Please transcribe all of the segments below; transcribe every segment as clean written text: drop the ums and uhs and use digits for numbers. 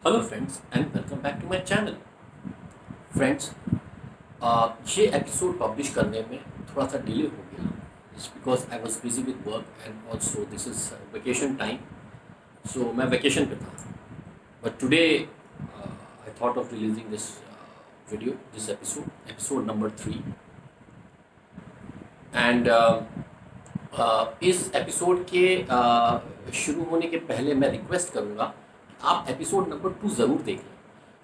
Hello friends and welcome back to my channel. Friends, ये episode publish करने में थोड़ा सा डिले हो गया। It's because I was busy with work and also this is vacation time, so मैं vacation पे था। But today I thought of releasing this video, this episode number 3। And इस एपिसोड के शुरू होने के पहले मैं रिक्वेस्ट करूँगा कि आप एपिसोड नंबर 2 ज़रूर देख लें,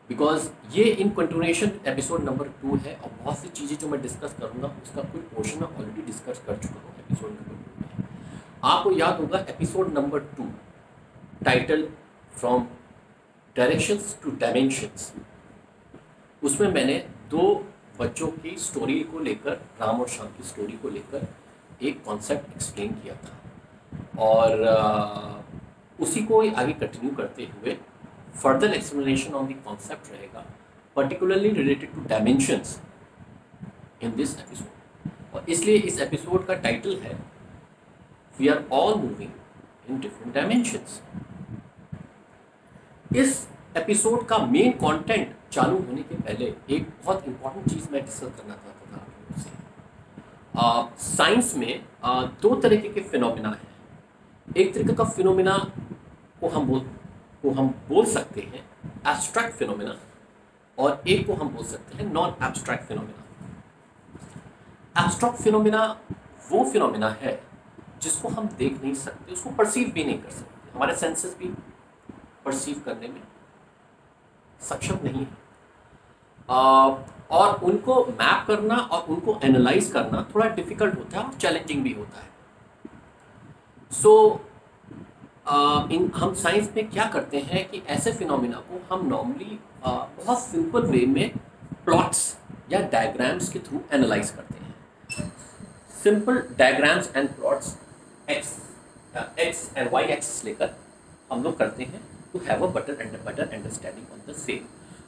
बिकॉज ये इन कंटिन्यूएशन एपिसोड नंबर 2 है और बहुत सी चीज़ें जो मैं डिस्कस करूँगा उसका कुछ पोर्शन मैं ऑलरेडी डिस्कस कर चुका हूँ एपिसोड नंबर 2 में। आपको याद होगा episode number 2 title from directions to dimensions, उसमें मैंने दो बच्चों की स्टोरी को लेकर, राम और श्याम की स्टोरी को लेकर एक कॉन्सेप्ट एक्सप्लेन किया था और उसी को आगे कंटिन्यू करते हुए further explanation on the concept रहेगा, particularly related to dimensions in this episode. और इसलिए इस एपिसोड का टाइटल है we are all moving in different dimensions. इस एपिसोड का मेन कंटेंट चालू होने के पहले एक बहुत इंपॉर्टेंट चीज़ मैं डिस्कस करना चाहता था आप लोगों से। साइंस में दो तरीके के फिनोमिना हैं। एक तरीके का फिनोमिना को हम बोल सकते हैं एब्स्ट्रैक्ट फिनोमिना, और एक को हम बोल सकते हैं non abstract phenomena. Abstract phenomena वो फिनोमिना है जिसको हम देख नहीं सकते, उसको परसीव भी नहीं कर सकते, हमारे सेंसेस भी परसीव करने में सक्षम नहीं है। और उनको मैप करना और उनको एनालाइज करना थोड़ा डिफिकल्ट होता है और चैलेंजिंग भी होता है। सो हम साइंस में क्या करते हैं कि ऐसे फिनोमिना को हम नॉर्मली बहुत सिंपल वे में प्लॉट्स या डायग्राम्स के थ्रू एनालाइज करते हैं। Simple diagrams and plots X and Y axis लेकर हम लोग करते हैं to have a better understanding on the same.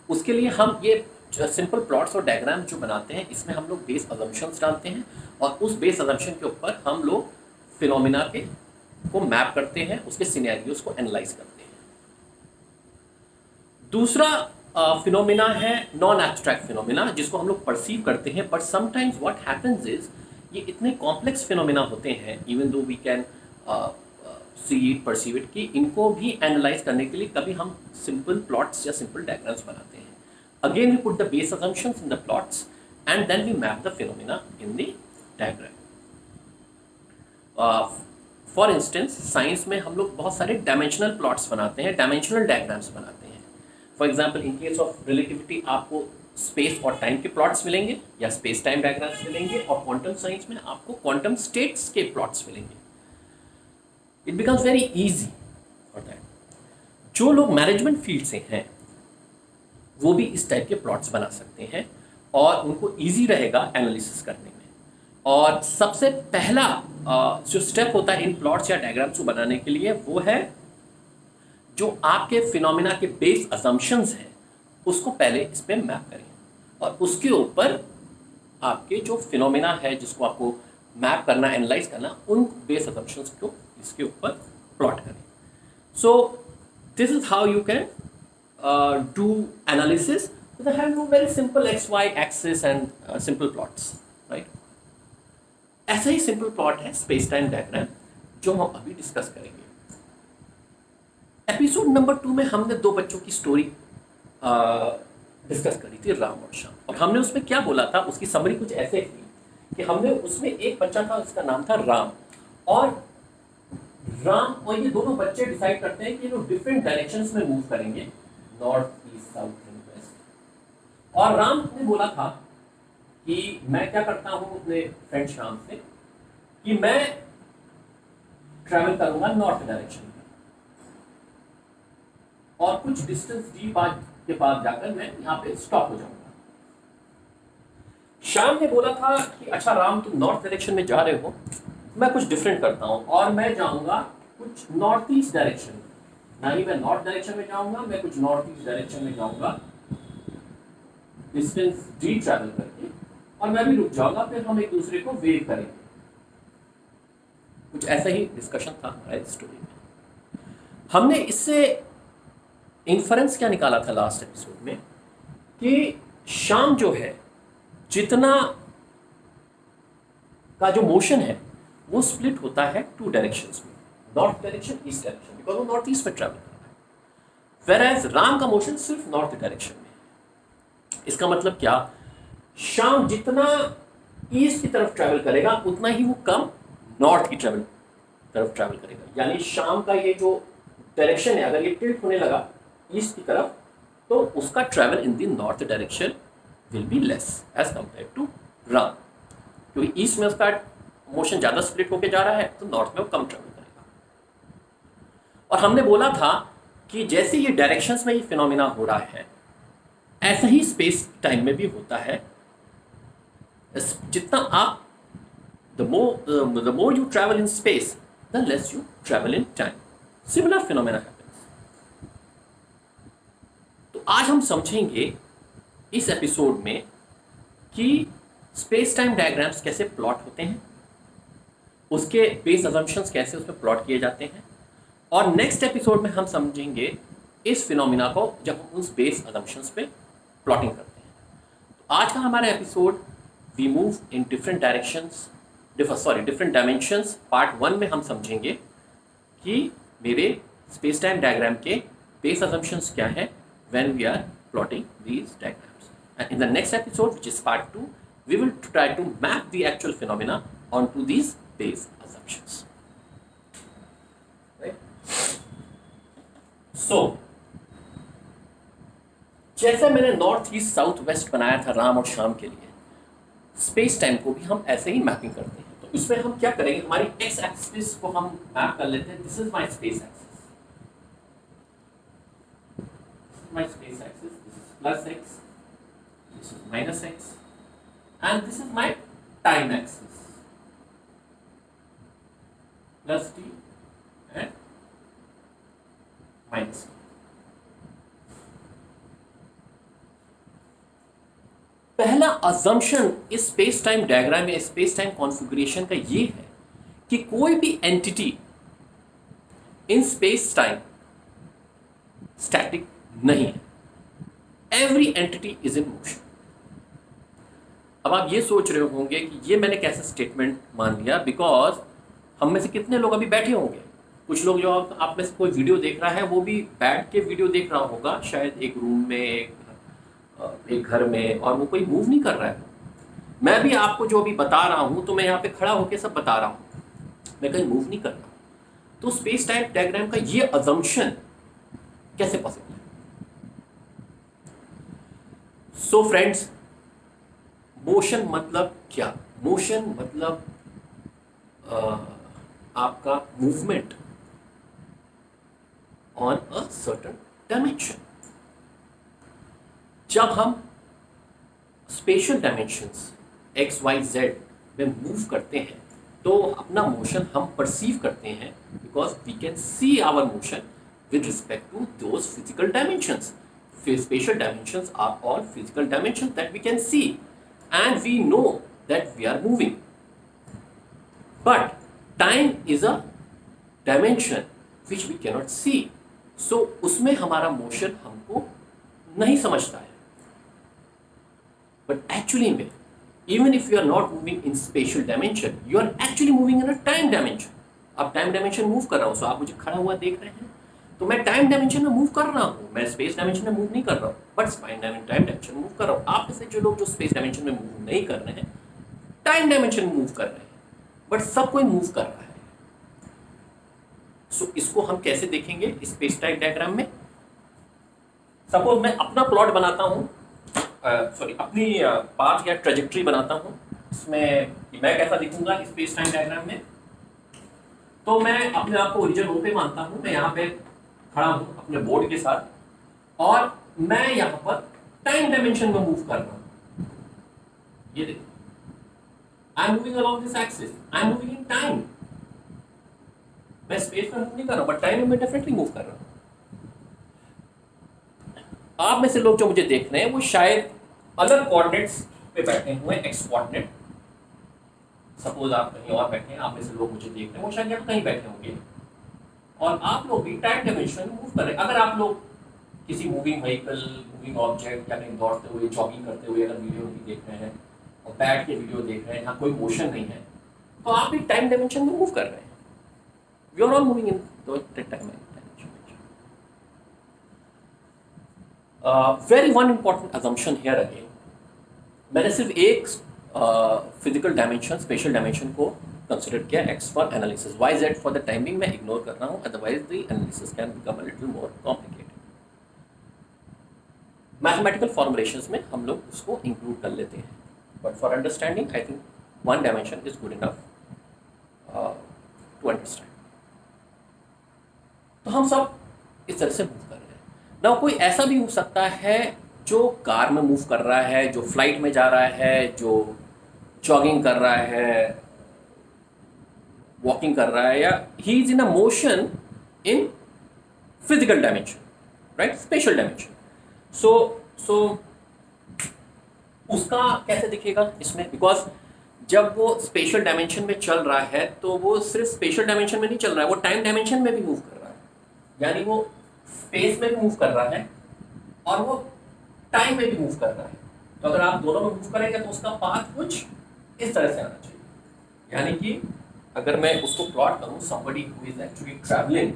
उसके लिए हम ये सिंपल प्लॉट्स और डायग्राम जो बनाते हैं इसमें हम लोग बेस अजम्पशंस डालते हैं और उस बेस अजम्पशन के ऊपर हम लोग फिनोमिना को मैप करते हैं, उसके सिनेरियोस को एनालाइज करते हैं। दूसरा फिनोमिना है नॉन एब्स्ट्रैक्ट फिनोमिना, जिसको हम लोग परसीव करते हैं, but sometimes what happens is ये इतने कॉम्प्लेक्स फिनोमिना होते हैं even though we can see it, perceive it, कि इनको भी एनालाइज करने के लिए कभी हम सिंपल प्लॉट्स या सिंपल डायग्राम्स बनाते हैं। Again we put the base assumptions in the plots and then we map the phenomena in the diagram. For instance science में हम लोग बहुत सारे डायमेंशनल प्लॉट्स बनाते हैं, डायमेंशनल डायग्राम्स बनाते हैं। For example in case of relativity आपको स्पेस और टाइम के प्लॉट्स मिलेंगे या स्पेस टाइम डायग्राम्स मिलेंगे, और क्वांटम साइंस में आपको क्वांटम स्टेट्स के प्लॉट्स मिलेंगे। It becomes very easy for that. जो लोग मैनेजमेंट फील्ड से हैं वो भी इस टाइप के प्लॉट्स बना सकते हैं और उनको ईजी रहेगा एनालिसिस करने में। और सबसे पहला जो स्टेप होता है इन प्लॉट्स या डायग्राम्स को बनाने के लिए वो है जो आपके फिनोमिना के बेस असम्पशंस हैं उसको पहले इस पर मैप करें और उसके ऊपर आपके जो फिनोमिना है जिसको आपको मैप करना, एनालाइज करना, उन बेस असम्पशंस को इसके ऊपर प्लॉट करें। सो this is how you can do analysis with the help of very simple xy axis and simple plots, right? ऐसा ही सिंपल प्लॉट है स्पेस टाइम डायग्राम जो हम अभी डिस्कस करेंगे। एपिसोड नंबर 2 में हमने दो बच्चों की स्टोरी डिस्कस करी थी, राम और श्याम, और हमने उसमें क्या बोला था उसकी समरी कुछ ऐसे थी कि हमने उसमें एक बच्चा था उसका नाम था राम, और ये दोनों बच्चे डिसाइड करते हैं कि लोग डिफरेंट डायरेक्शंस में मूव करेंगे, north, east, south and west. और राम ने बोला था कि मैं क्या करता हूं अपने फ्रेंड श्याम से कि मैं ट्रैवल करूंगा नॉर्थ डायरेक्शन में और कुछ डिस्टेंस डी के बाद जाकर मैं यहां पे स्टॉप हो जाऊंगा। श्याम ने बोला था कि अच्छा राम तुम नॉर्थ डायरेक्शन में जा रहे हो, मैं कुछ डिफरेंट करता हूं और मैं जाऊंगा कुछ नॉर्थ ईस्ट डायरेक्शन में। ना ही मैं नॉर्थ डायरेक्शन में जाऊंगा, मैं कुछ नॉर्थ ईस्ट डायरेक्शन में जाऊंगा डिस्टेंस डी ट्रैवल करके, और मैं भी रुक जाऊंगा, फिर हम एक दूसरे को वेव करेंगे। कुछ ऐसा ही डिस्कशन था हमारे स्टोरी में। हमने इससे इन्फरेंस क्या निकाला था लास्ट एपिसोड में कि शाम जो है जितना का जो मोशन है वो स्प्लिट होता है टू डायरेक्शंस में, north direction, east direction, because वो नॉर्थ ईस्ट में ट्रैवल कर रहा है, वेयर राम का मोशन सिर्फ नॉर्थ डायरेक्शन में है। इसका मतलब क्या, शाम जितना ईस्ट की तरफ ट्रैवल करेगा उतना ही वो कम नॉर्थ की तरफ ट्रैवल करेगा। यानी शाम का ये जो डायरेक्शन है अगर ये टिल्ट होने लगा ईस्ट की तरफ तो उसका travel in the north direction will be less as compare to Ram, क्योंकि ईस्ट में उसका मोशन ज़्यादा स्प्लिट होकर जा रहा है तो नॉर्थ में वो कम ट्रैवल करेगा। और हमने बोला था कि जैसे ये डायरेक्शंस में ये फिनोमिना हो रहा है ऐसा ही स्पेस टाइम में भी होता है। जितना आप the more you travel in space the less you travel in time, similar phenomena happens। तो आज हम समझेंगे इस एपिसोड में कि स्पेस टाइम डायग्राम्स कैसे प्लॉट होते हैं, उसके बेस अजम्पशंस कैसे उसमें प्लॉट किए जाते हैं, और नेक्स्ट एपिसोड में हम समझेंगे इस फिनोमिना को जब हम उस बेस अजम्पशंस पे प्लॉटिंग करते हैं। तो आज का हमारा episode we move in different directions different dimensions. Part 1 में हम समझेंगे कि मेरे स्पेस टाइम डायग्राम के बेस अजम्पशंस क्या है when we are plotting these diagrams, and in the next episode which is part 2 we will try to map the actual phenomena onto these base assumptions, right? So जैसे मैंने north east south west बनाया था राम और शाम के लिए, space time को भी हम ऐसे ही मैपिंग करते हैं। तो इसमें हम क्या करेंगे, हमारी एक्स एक्सिस को हम मैप कर लेते हैं। This is my space axis, this is plus x, this is minus x, and this is my time axis, plus T and minus T. पहला अजम्पशन इस स्पेस टाइम डायग्राम या space time configuration का ये है कि कोई भी entity in space time static नहीं है, every entity is in motion. अब आप ये सोच रहे होंगे कि ये मैंने कैसे स्टेटमेंट मान लिया, बिकॉज हम में से कितने लोग अभी बैठे होंगे, कुछ लोग जो आप में से कोई वीडियो देख रहा है वो भी बैठ के वीडियो देख रहा होगा, शायद एक रूम में एक घर में, और वो कोई मूव नहीं कर रहा है। मैं भी आपको जो अभी बता रहा हूँ तो मैं यहाँ पे खड़ा होकर सब बता रहा हूँ, मैं कहीं मूव नहीं कर रहा। तो स्पेस टाइम डायग्राम का ये अजम्पशन कैसे पॉसिबल है? सो फ्रेंड्स, मोशन मतलब क्या? मोशन मतलब आपका movement on a certain dimension. जब हम spatial dimensions X Y Z में मूव करते हैं तो अपना मोशन हम परसीव करते हैं, because we can see our motion with respect to those physical dimensions. Spatial dimensions are all physical dimensions that we can see and we know that we are moving. But time is a dimension which we cannot see. So उसमें हमारा motion हमको नहीं समझता है. But actually में, even if you are not moving in spatial dimension, you are actually moving in a time dimension. अब time dimension move कर रहा हूँ, सो आप मुझे खड़ा हुआ देख रहे हैं तो मैं टाइम डायमेंशन में मूव कर रहा हूँ, मैं स्पेस डायमेंशन में मूव नहीं कर रहा हूँ, बट टाइम डायमेंशन मूव कर रहा हूँ। आप में से जो लोग जो स्पेस डायमेंशन में मूव नहीं कर रहे हैं, टाइम डायमेंशन में मूव कर रहे हैं, बट सब कोई मूव कर रहा है। सो इसको हम कैसे देखेंगे स्पेस टाइम डायग्राम में? सपोज मैं अपना प्लॉट बनाता हूँ, अपनी पाथ या ट्रेजेक्ट्री बनाता हूँ, इसमें मैं कैसा दिखूंगा स्पेस टाइम डायग्राम में। तो मैं अपने आप को ओरिजिन ओ पे मानता हूँ, मैं यहाँ पे खड़ा हूँ अपने बोर्ड के साथ, और मैं यहाँ पर टाइम डायमेंशन में मूव कर रहा हूँ। ये देखो, I am moving along this axis, I am moving in time. मैं स्पेस में मूव नहीं कर रहा हूँ, बट टाइम में मैं डेफिनेटली मूव कर रहा हूँ। आप में से लोग जो मुझे देख रहे हैं वो शायद अलग कोऑर्डिनेट्स पे बैठे हुए, एक्स कोऑर्डिनेट। सपोज आप कहीं और बैठे हैं, आप में से लोग मुझे देख रहे हैं वो शायद यहाँ कहीं बैठे होंगे, और आप लोग भी टाइम डायमेंशन में मूव कर रहे हैं। अगर आप लोग किसी मूविंग व्हीकल, मूविंग ऑब्जेक्ट या कहीं दौड़ते हुए, जॉगिंग करते हुए अगर वीडियो भी देख रहे हैं और बैठ के वीडियो देख रहे हैं, यहाँ कोई मोशन नहीं है, तो आप एक टाइम डायमेंशन में मूव कर रहे हैं. We are all moving in time dimension. Very one important assumption here again, मैंने सिर्फ एक फिजिकल डायमेंशन, स्पेशल डायमेंशन को कंसिडर किया X for analysis. Y Z for the timing मैं इग्नोर कर रहा हूँ, otherwise the analysis can become a little more complicated. Mathematical formulations में हम लोग उसको इंक्लूड कर लेते हैं, but for understanding I think one dimension is good enough to understand. तो हम सब इस तरह से मूव कर रहे हैं. ना कोई ऐसा भी हो सकता है जो कार में मूव कर रहा है, जो फ्लाइट में जा रहा है, जो जॉगिंग कर रहा है, वॉकिंग कर रहा है, या he is in a motion in physical dimension, right, spatial dimension. So उसका कैसे दिखेगा इसमें, बिकॉज जब वो स्पेशल डायमेंशन में चल रहा है तो वो सिर्फ स्पेशल डायमेंशन में नहीं चल रहा है, वो टाइम डायमेंशन में भी मूव कर रहा है. यानी वो स्पेस में भी मूव कर रहा है और वो टाइम में भी मूव कर रहा है. तो अगर आप दोनों में मूव करेंगे तो उसका पाथ कुछ इस तरह से आना चाहिए. यानी कि अगर मैं उसको प्लॉट करूं, somebody who is actually traveling,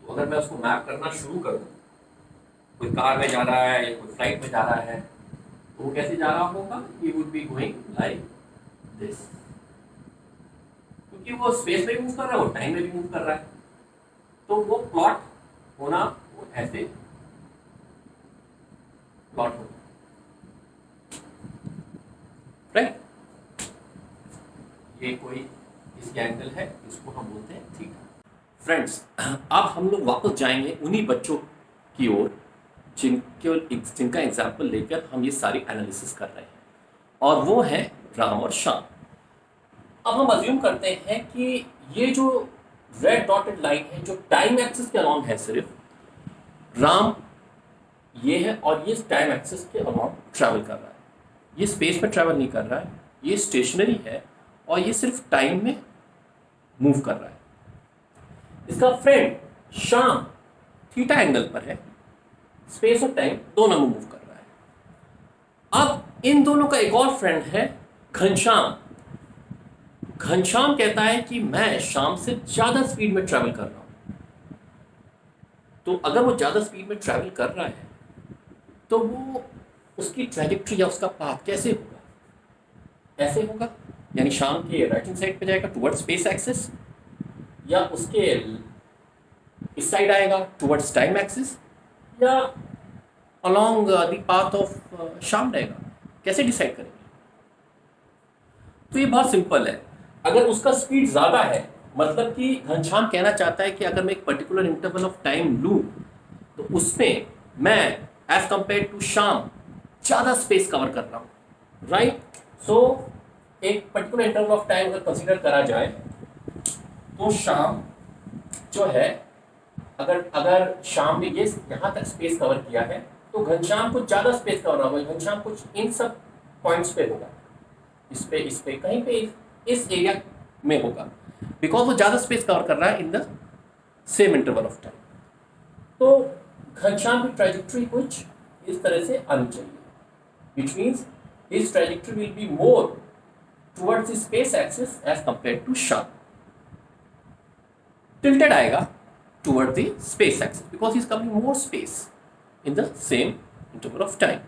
तो अगर मैं उसको मैप करना शुरू करूं, कोई कार में जा रहा है या कोई फ्लाइट में जा रहा है, तो वो कैसे जा रहा होगा, he would be going like this. क्योंकि वो स्पेस में भी मूव कर रहा है, वो टाइम में भी मूव कर रहा है, तो वो प्लॉट होना वो ऐसे प्लॉट होगा, राइट. ये कोई इसके एंगल है, इसको हम बोलते हैं थीटा. फ्रेंड्स, अब हम लोग वापस जाएंगे उन्हीं बच्चों की ओर जिनका एग्जाम्पल लेकर हम ये सारी एनालिसिस कर रहे हैं, और वो है राम और श्याम. अब हम अज्यूम करते हैं कि ये जो रेड डॉटेड लाइन है जो टाइम एक्सिस के अलॉन्ग है, सिर्फ राम ये है और ये टाइम एक्सिस के अलॉन्ग ट्रैवल कर रहा है. ये स्पेस में ट्रैवल नहीं कर रहा है, ये स्टेशनरी है और ये सिर्फ टाइम में मूव कर रहा है. इसका फ्रेंड श्याम थीटा एंगल पर है, स्पेस और टाइम दोनों में मूव कर रहा है. अब इन दोनों का एक और फ्रेंड है घनश्याम. घनश्याम कहता है कि मैं श्याम से ज्यादा स्पीड में ट्रैवल कर रहा हूं. तो अगर वो ज्यादा स्पीड में ट्रैवल कर रहा है तो वो उसकी ट्रैजेक्टरी या उसका पाथ कैसे होगा, ऐसे होगा, यानी श्याम के राइट हैंड साइड पे जाएगा टुवर्ड्स स्पेस एक्सिस, या उसके इस साइड आएगा टुवर्ड्स टाइम एक्सिस, या along the path of Shyam रहेगा. कैसे डिसाइड करेंगे? तो ये बहुत सिंपल है. अगर उसका स्पीड ज़्यादा है, मतलब कि घनश्याम कहना चाहता है कि अगर मैं एक पर्टिकुलर इंटरवल ऑफ टाइम लूँ तो उसमें मैं एज कंपेयर टू श्याम ज़्यादा स्पेस कवर कर रहा हूँ, राइट. सो एक पर्टिकुलर इंटरवल ऑफ टाइम अगर कंसिडर करा जाए तो श्याम जो है, अगर श्याम ने ये यहाँ तक स्पेस कवर किया है तो घनश्याम कुछ ज़्यादा स्पेस कवर होगा. घनश्याम कुछ इन सब पॉइंट्स पे होगा, इस पे कहीं पे इस एरिया में होगा, बिकॉज वो ज़्यादा स्पेस कवर कर रहा है in the same interval of time. तो घनश्याम की ट्रैजेक्टरी कुछ इस तरह से आनी चाहिए, which means his trajectory will be more towards the space axis as compare to Shyam. Tilted आएगा toward the space axis because he is covering more space in the same interval of time.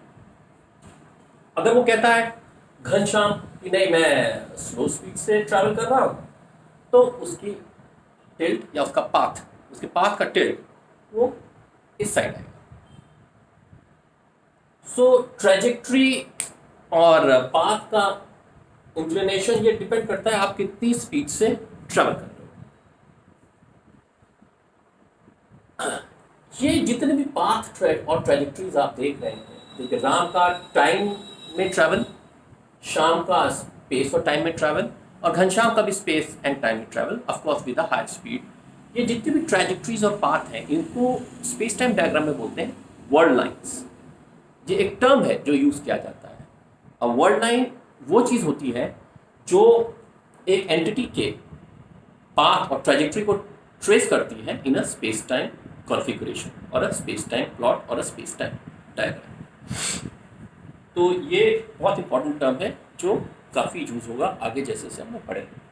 अगर वो कहता है घनश्याम कि नहीं मैं slow speed से travel कर रहा हूँ, तो उसकी टिल्ट या उसका पाथ, उसके पाथ का टिल्ट वो इस साइड आएगा. सो ट्रैजेक्टरी और पाथ का इंक्लिनेशन ये डिपेंड करता है आप कितनी स्पीड से ट्रैवल कर रहे हो. ये जितने भी पाथ और ट्रैजेक्टरीज आप देख रहे हैं, देखिए राम का टाइम में ट्रैवल, श्याम का स्पेस और टाइम में ट्रैवल, और घनश्याम का भी स्पेस एंड टाइम में travel, of course with a high speed. ये जितनी भी ट्रैजेक्टरीज और पाथ हैं इनको स्पेस टाइम डायग्राम में बोलते हैं वर्ल्ड लाइन्स. ये एक टर्म है जो यूज़ किया जाता है. अब वर्ल्ड लाइन वो चीज़ होती है जो एक एंटिटी के पाथ और ट्रैजेक्टरी को ट्रेस करती है इन अ स्पेस टाइम कॉन्फ़िगरेशन और अ स्पेस टाइम प्लॉट और अ स्पेस टाइम डायग्राम। तो ये बहुत इंपॉर्टेंट टर्म है जो काफ़ी यूज होगा आगे जैसे जैसे हम लोग पढ़ेंगे।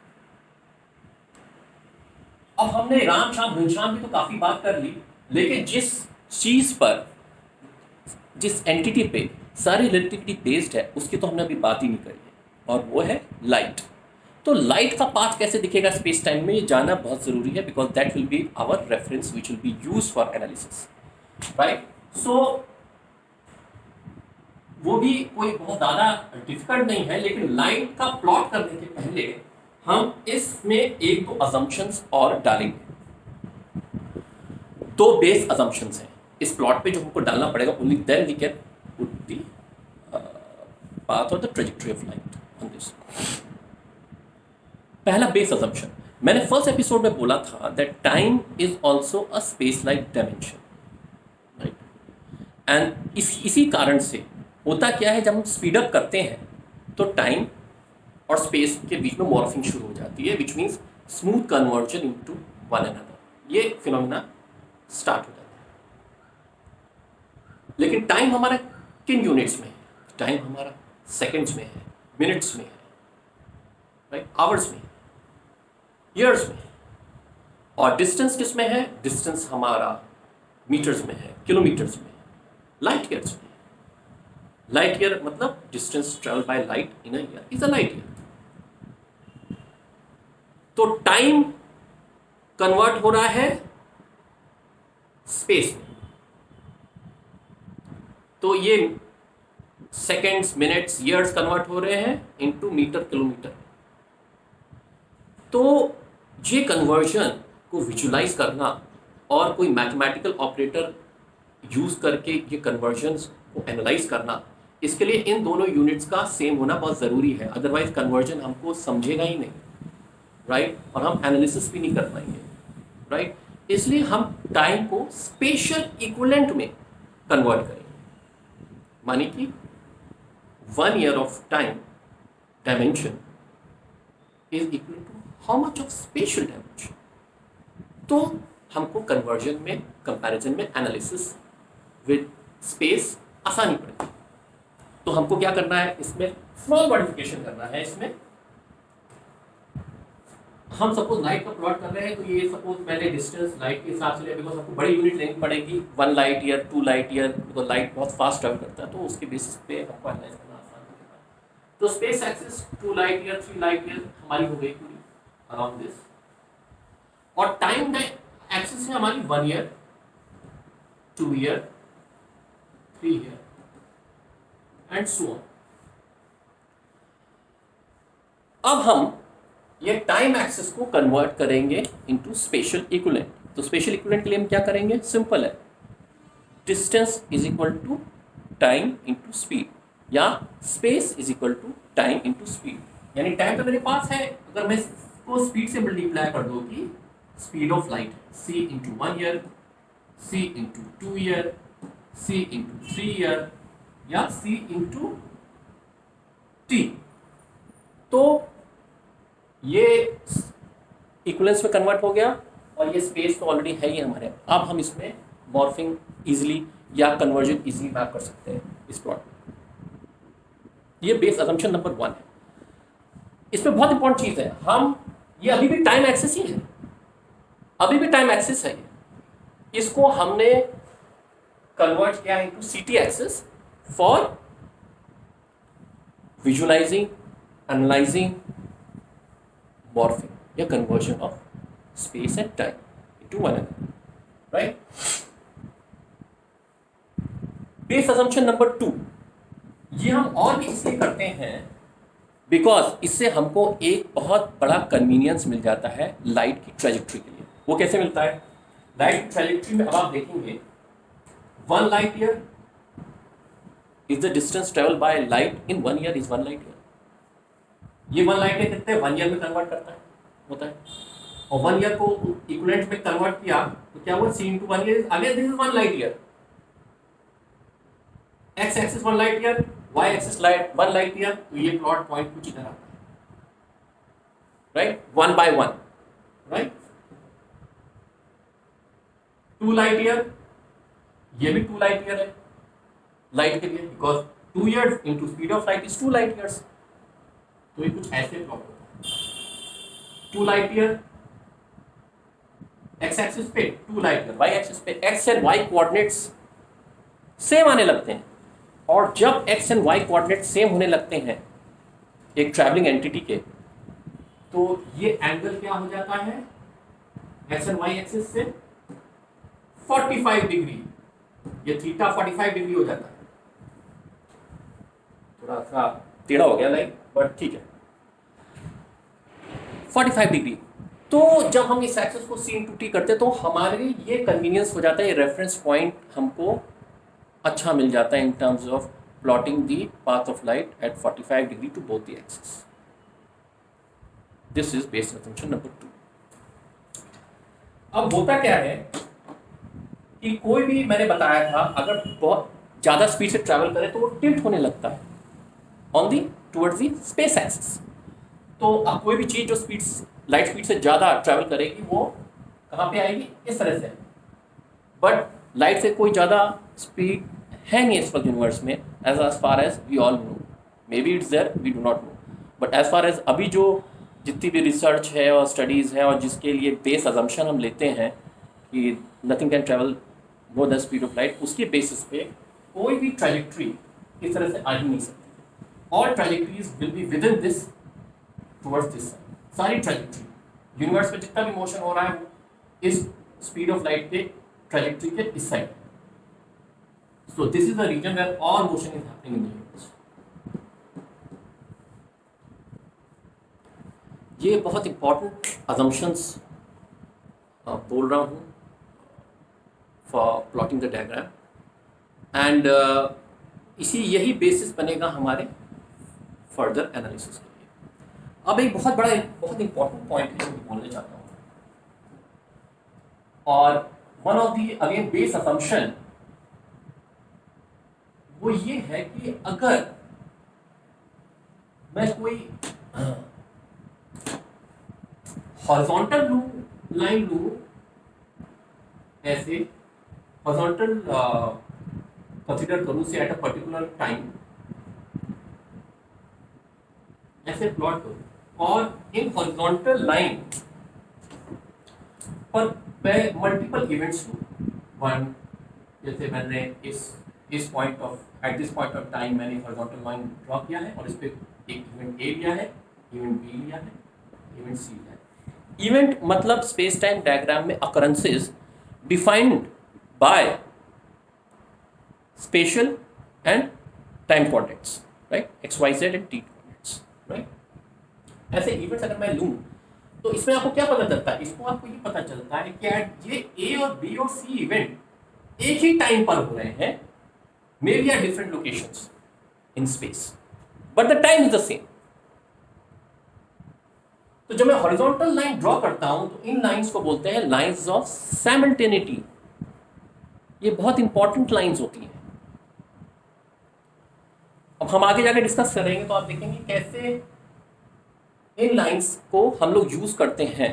अब हमने राम श्याम घनश्याम की तो काफ़ी बात कर ली, लेकिन जिस चीज़ पर, जिस एंटिटी पे सारी रिलेटिविटी बेस्ड है उसकी तो हमने अभी बात ही नहीं करी है, और वो है लाइट। तो लाइट का पाथ कैसे दिखेगा स्पेस टाइम में, ये जानना बहुत ज़रूरी है, because that will be our reference which will be use for analysis, right. So वो भी कोई बहुत ज़्यादा डिफिकल्ट नहीं है, लेकिन लाइट का प्लॉट करने के पहले हम इसमें एक दो अजम्पशंस और डालेंगे। दो बेस अजम्पशंस हैं इस प्लॉट पे जो हमको डालना पड़ेगा, only then we can put the path और the trajectory of light on this. पहला बेस अजम्पशन, मैंने फर्स्ट एपिसोड में बोला था that time is also a space like dimension, right. And इसी कारण से होता क्या है, जब हम स्पीड अप करते हैं तो टाइम और स्पेस के बीच में मॉर्फिंग शुरू हो जाती है, which means smooth conversion into one another, ये फिनोमेना स्टार्ट हो जाता है। लेकिन टाइम हमारा किन यूनिट्स में है? टाइम हमारा सेकंड्स में है, मिनट्स में है, राइट, आवर्स में, ईयर्स में। और डिस्टेंस किस में है? डिस्टेंस हमारा मीटर्स में है, किलोमीटर्स में, लाइट ईयर्स में। लाइट ईयर मतलब distance travel by light in a year is a light year. तो टाइम कन्वर्ट हो रहा है स्पेस में, तो ये सेकेंड्स, मिनट्स, ईयर्स कन्वर्ट हो रहे हैं इनटू मीटर, किलोमीटर। तो ये कन्वर्जन को विजुलाइज करना और कोई मैथमेटिकल ऑपरेटर यूज करके ये कन्वर्जन्स को एनालाइज करना, इसके लिए इन दोनों यूनिट्स का सेम होना बहुत ज़रूरी है, अदरवाइज कन्वर्जन हमको समझेगा ही नहीं, राइट, और हम एनालिसिस भी नहीं कर पाएंगे, राइट। इसलिए हम टाइम को स्पेशल इक्विवेलेंट में कन्वर्ट करेंगे, माने कि 1 year of time dimension is equal to how much of spatial dimension. तो हमको कन्वर्जन में, कंपैरिजन में, एनालिसिस विद स्पेस आसानी पड़ेगी। तो हमको क्या करना है, इसमें स्मॉल मॉडिफिकेशन करना है। इसमें हम सपोज लाइट का प्लॉट कर रहे हैं, तो ये सपोज पहले डिस्टेंस लाइट के हिसाब से, बिकॉज आपको बड़ी यूनिट लेनी पड़ेगी, 1 light year, 2 light year, because light बहुत फास्ट ट्रैवल करता है, तो उसके बेसिस पे हमको एनालाइज करना आसान होगा। तो space axis 2 light year, 3 light year हमारी हो गई पूरी अराउंड दिस, और टाइम एक्सिस है हमारी 1 year, 2 year, 3 year and so on. अब हम ये टाइम एक्सिस को कन्वर्ट करेंगे इनटू स्पेशल इक्विवेलेंट। तो स्पेशल इक्विवेलेंट के लिए हम क्या करेंगे, सिंपल है, distance is equal to time into speed, या space is equal to time into speed. यानी टाइम तो मेरे पास है, अगर मैं इसको स्पीड से मल्टीप्लाई कर दूं कि speed of light c into 1 year, c into 2 year, c into 3 year, या c इंटू t। तो ये इक्विवेलेंस में कन्वर्ट हो गया, और ये स्पेस तो ऑलरेडी है ही हमारे। अब हम इसमें मॉर्फिंग इजीली या कन्वर्जन इजीली मैप कर सकते हैं इस प्लॉट में। ये बेस असम्पशन नंबर 1 है। इसमें बहुत इंपॉर्टेंट चीज है, हम ये अभी भी टाइम एक्सिस ही है, अभी भी टाइम एक्सिस है ये। इसको हमने कन्वर्ट किया into CT axis for visualising, analysing, morphing या conversion of space and time into one another, right. Base assumption number 2, ये हम और भी इसलिए करते हैं बिकॉज इससे हमको एक बहुत बड़ा कन्वीनियंस मिल जाता है लाइट की ट्रेजेक्टरी के लिए। वो कैसे मिलता है? लाइट ट्रेजेक्टरी में अब आप देखेंगे 1 light year is the distance traveled by light in 1 year is 1 light year। ये 1 light year कितने 1 year में कन्वर्ट करता है, होता है, और 1 year को इक्विवेलेंट में कन्वर्ट किया तो क्या हुआ, c into 1 year, again this is 1 light year, x axis 1 light year, y axis 1 light year। तो ये प्लॉट पॉइंट कुछ इधर आता है, right, 1 by 1, right. 2 light year, ये भी 2 लाइट ईयर है लाइट के लिए, because 2 years into speed of light is 2 light years. तो ये कुछ ऐसे प्लॉट होता है, 2 लाइट ईयर एक्स एक्सिस पे, 2 लाइट ईयर वाई एक्सिस पे। X and Y coordinates same आने लगते हैं, और जब X and Y coordinate same होने लगते हैं एक ट्रैवलिंग एंटिटी के, तो ये एंगल क्या हो जाता है एक्स एंड वाई एक्सिस से 45 डिग्री, ये थीटा 45 डिग्री हो जाता है। थोड़ा सा टेढ़ा हो गया लाइक, बट ठीक है 45 डिग्री। तो जब हम इस एक्सिस को सी इंटू टी करते हैं तो हमारे लिए ये कन्वीनियंस हो जाता है, रेफरेंस पॉइंट हमको अच्छा मिल जाता है in terms of plotting the path of light at 45 degree to both the axis. This is basic assumption number 2। अब होता क्या है कि कोई भी, मैंने बताया था, अगर बहुत ज्यादा स्पीड से ट्रैवल करे तो वो टिल्ट होने लगता है on the towards the space axis. तो अब कोई भी चीज जो स्पीड, लाइट स्पीड से ज्यादा ट्रैवल करेगी वो कहाँ पे आएगी, इस तरह से। बट लाइट से कोई ज्यादा स्पीड है नहीं इस वक्त यूनिवर्स में, as far as we all know. Maybe it's there, we do not know, but as far as अभी जो जितनी भी रिसर्च है और स्टडीज़ है और जिसके लिए बेस अजम्पशन हम लेते हैं कि nothing can travel more than speed of light, उसके बेसिस पे कोई भी ट्रैजेक्टरी इस तरह से आ ही नहीं सकती। All trajectories will be within this towards this, सारी ट्रैजेक्टरी यूनिवर्स में जितना भी मोशन हो रहा है वो इस स्पीड ऑफ लाइट के ट्रैजेक्टरी के इस side. So this is the reason where all motion is happening in the universe. ये बहुत इंपॉर्टेंट अजम्पशंस बोल रहा हूँ for plotting the diagram, and इसी यही बेसिस बनेगा हमारे फर्दर एनालिसिस के लिए। अब एक बहुत इंपॉर्टेंट पॉइंट है जो मैं बोलने चाहता हूँ, और one of the again base assumption वो ये है कि अगर मैं कोई हॉरिजॉन्टल लाइन लूं, ऐसे हॉरिजॉन्टल कंसीडर करूं से एट अ पर्टिकुलर टाइम, ऐसे प्लॉट करूं, और इन हॉरिजॉन्टल लाइन पर मैं मल्टीपल इवेंट्स लूं। वन, जैसे मैंने इस point of at this point of time मैंने हॉरिजॉन्टल लाइन ड्रॉ किया है और इस पे एक इवेंट ए लिया है, इवेंट बी लिया है, इवेंट सी लिया है। इवेंट मतलब स्पेस टाइम डायग्राम में occurrences defined by spatial and time coordinates, right, X Y Z and T coordinates, right. ऐसे इवेंट्स अगर मैं लूं तो इसमें आपको क्या पता चलता है, इसको आपको ये पता चलता है कि ये ए और बी और सी इवेंट एक ही टाइम पर हो रहे हैं, may be at different locations in space, but the time is the same. तो जब मैं हॉरिजॉन्टल लाइन ड्रॉ करता हूं तो इन लाइंस को बोलते हैं लाइंस ऑफ साइमल्टेनिटी। ये बहुत इंपॉर्टेंट लाइंस होती हैं। अब हम आगे जाके डिस्कस करेंगे तो आप देखेंगे कैसे इन लाइंस को हम लोग यूज करते हैं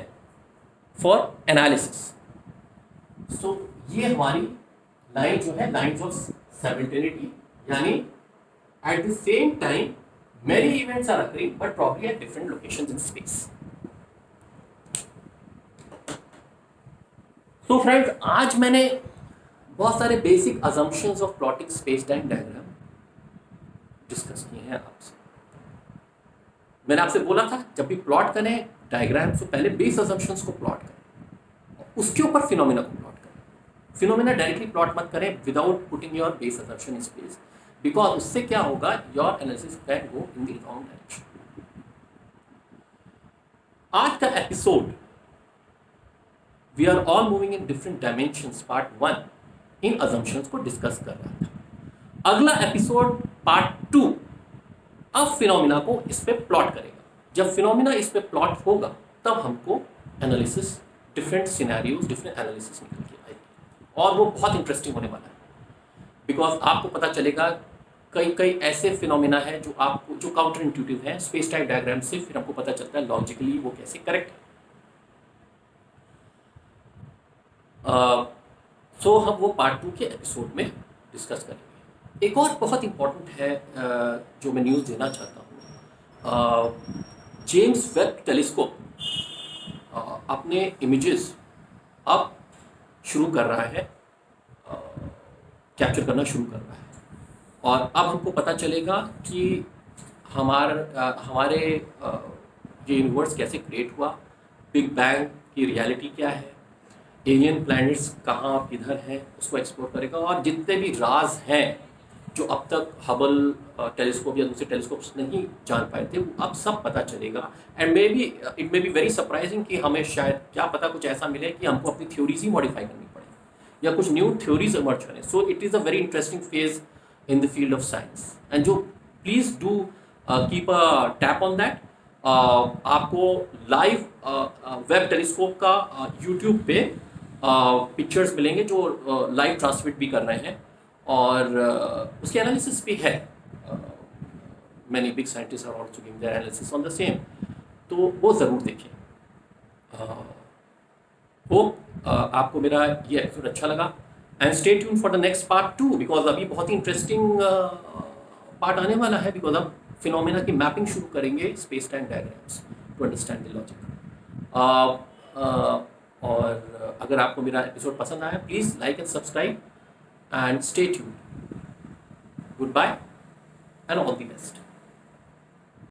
फॉर एनालिसिस। सो ये हमारी लाइन जो है लाइंस ऑफ साइमल्टेनिटी, यानी at the same time many events are occurring but probably at different locations in space. So friends, आज मैंने बहुत सारे basic assumptions of plotting space time diagram discuss किए हैं आपसे। मैंने आपसे बोला था जब भी प्लॉट करें डायग्राम से पहले बेस assumptions को प्लॉट करें, उसके ऊपर फिनोमेना को प्लॉट करें। फिनोमेना डायरेक्टली प्लॉट मत करें without putting your base assumption in space, because उससे क्या होगा, your analysis can go in the wrong direction. आज का episode we are all moving in different dimensions part 1 इन अजम्पशंस को डिस्कस कर रहा था। अगला एपिसोड पार्ट 2 अब फिनोमिना को इस पे प्लॉट करेगा। जब फिनोमिना इस पे प्लॉट होगा तब हमको analysis, different scenarios, different analysis निकल के आएगी, और वो बहुत इंटरेस्टिंग होने वाला है, बिकॉज आपको पता चलेगा कई ऐसे फिनोमिना है जो आपको, जो काउंटर इंट्यूटिव है स्पेस टाइम डायग्राम से, फिर आपको पता चलता है लॉजिकली वो कैसे करेक्ट है। सो हम वो पार्ट 2 के एपिसोड में डिस्कस करेंगे। एक और बहुत इम्पॉर्टेंट है जो मैं न्यूज़ देना चाहता हूँ। जेम्स वेब टेलीस्कोप अपने इमेजेस अब शुरू कर रहा है, कैप्चर करना शुरू कर रहा है। और अब हमको पता चलेगा कि हमारे ये यूनिवर्स कैसे क्रिएट हुआ, बिग बैंग की रियलिटी क्या है, एलियन प्लैनेट्स कहाँ किधर हैं, उसको एक्सप्लोर करेगा। और जितने भी राज हैं जो अब तक हबल टेलीस्कोप या दूसरे टेलीस्कोप्स नहीं जान पाए थे, वो अब सब पता चलेगा। And may be it may be very surprising कि हमें शायद क्या पता कुछ ऐसा मिले कि हमको अपनी थ्योरीज ही मॉडिफाई करनी पड़े या कुछ न्यू थ्योरीज इमर्ज करें। So it is a very interesting phase in the field of science, and जो please do keep a tap on that. आपको लाइव वेब टेलीस्कोप का यूट्यूब पे पिक्चर्स मिलेंगे जो लाइव ट्रांसमिट भी कर रहे हैं, और उसके एनालिसिस भी है। Many big scientist are also giving their analysis on the same, तो वो ज़रूर देखें। होप आपको मेरा ये एपिसोड अच्छा लगा, and stay tune for the next part 2, because अभी बहुत ही इंटरेस्टिंग पार्ट आने वाला है, बिकॉज अब फिनोमेना की मैपिंग शुरू करेंगे space time diagrams to understand the logic. और अगर आपको मेरा एपिसोड पसंद आया, please like and subscribe and stay tuned. Goodbye and all the best.